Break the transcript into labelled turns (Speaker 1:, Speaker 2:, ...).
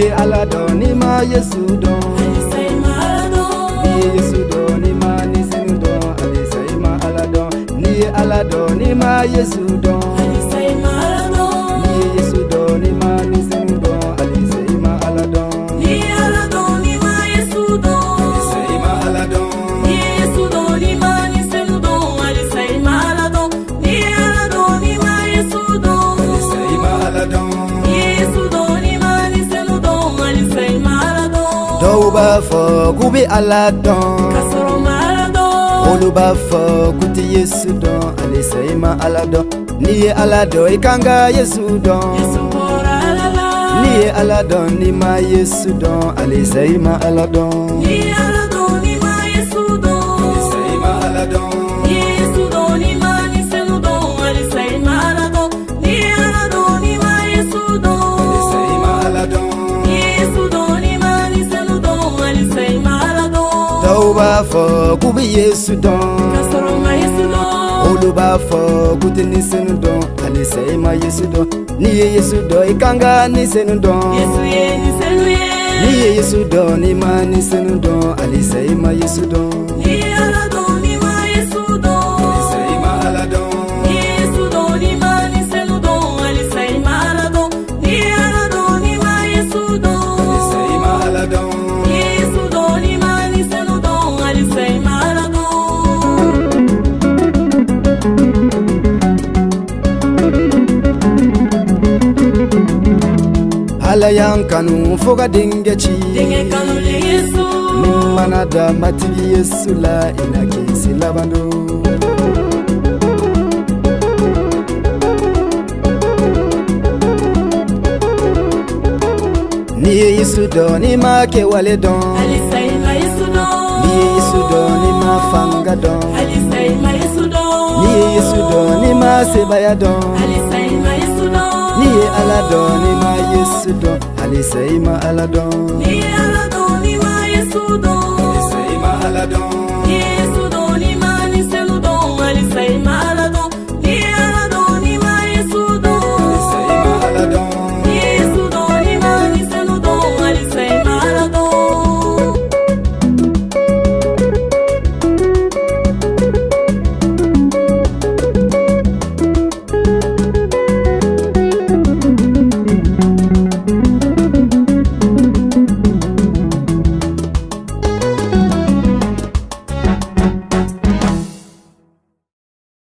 Speaker 1: ye ala don ni ma Yesu don
Speaker 2: alisai maladon
Speaker 1: ni Yesu don ni ma ni sinu don alisai ma ala don ni ala don ni ma Yesu don
Speaker 2: alisai maladon
Speaker 1: ni Yesu don ni ma ni sinu don alisai ma ala don
Speaker 2: ni aladon ni ma Yesu don
Speaker 1: alisai ma ala don
Speaker 2: ni Yesu don ni ma ni senu don alisai maladon ni aladon ni ma Yesu don
Speaker 1: alisai ma ala don
Speaker 2: Yesu don ni ma ni senu don alisai maladon
Speaker 1: dɔw b'a fɔ k'u bɛ ala dɔn
Speaker 2: kasoro maladon
Speaker 1: olu b'a fɔ k'u tɛ Yesu dɔn alisa i ma ala dɔn n'i ye ala dɔn i kan ka Yesu dɔn
Speaker 2: Yesu bɔra ala la
Speaker 1: n'i ye ala dɔn n'i ma Yesu dɔn alisa i ma ala dɔn
Speaker 2: ni aladon ni ma Yesu don
Speaker 1: alisa i ma ala dɔn
Speaker 2: Yesu don ni ma ni senu don alisai maladon ni aladon ni ma Yesu don
Speaker 1: alisa i ma ala dɔn
Speaker 2: Yesu don ni ma ni senu don alisai maladon
Speaker 1: dɔw b'a fɔ k'u bɛ Yesu dɔn
Speaker 2: kasoro ma Yesu don
Speaker 1: olu b'a fɔ k'u tɛ ni senu dɔn alisa i ma Yesu dɔn n'i ye Yesu dɔn i kan ka ni senu dɔn
Speaker 2: Yesu ye ni senu ye
Speaker 1: n'i ye Yesu dɔn n'i ma ni senu dɔn alisa i ma Yesu dɔn
Speaker 2: ni aladon ni ma Yesu don
Speaker 1: alisa i ma ala dɔn
Speaker 2: Yesu don ni ma ni senu don alisai maladon ni aladon ni ma Yesu don
Speaker 1: alisa i ma ala dɔn
Speaker 2: Yesu don ni ma ni senu don alisai maladon
Speaker 1: ala y'an kanu fo ka denkɛ ci
Speaker 2: denkɛ kanulen Yesu
Speaker 1: ni mana da matigi Yesu la i na kisi laban don n'i ye Yesu dɔn n'i ma kɛwale dɔn
Speaker 2: alisai ma Yesu don
Speaker 1: n'i ye Yesu dɔn n'i ma fanga dɔn
Speaker 2: alisai ma Yesu don
Speaker 1: n'i ye Yesu dɔn n'i ma sebaya dɔn
Speaker 2: alisai ma Yesu don
Speaker 1: n'i ye ala dɔn n'i ma Yesu dɔn alisa i ma ala dɔn
Speaker 2: ni aladon ni ma Yesu don
Speaker 1: alisa i ma ala dɔn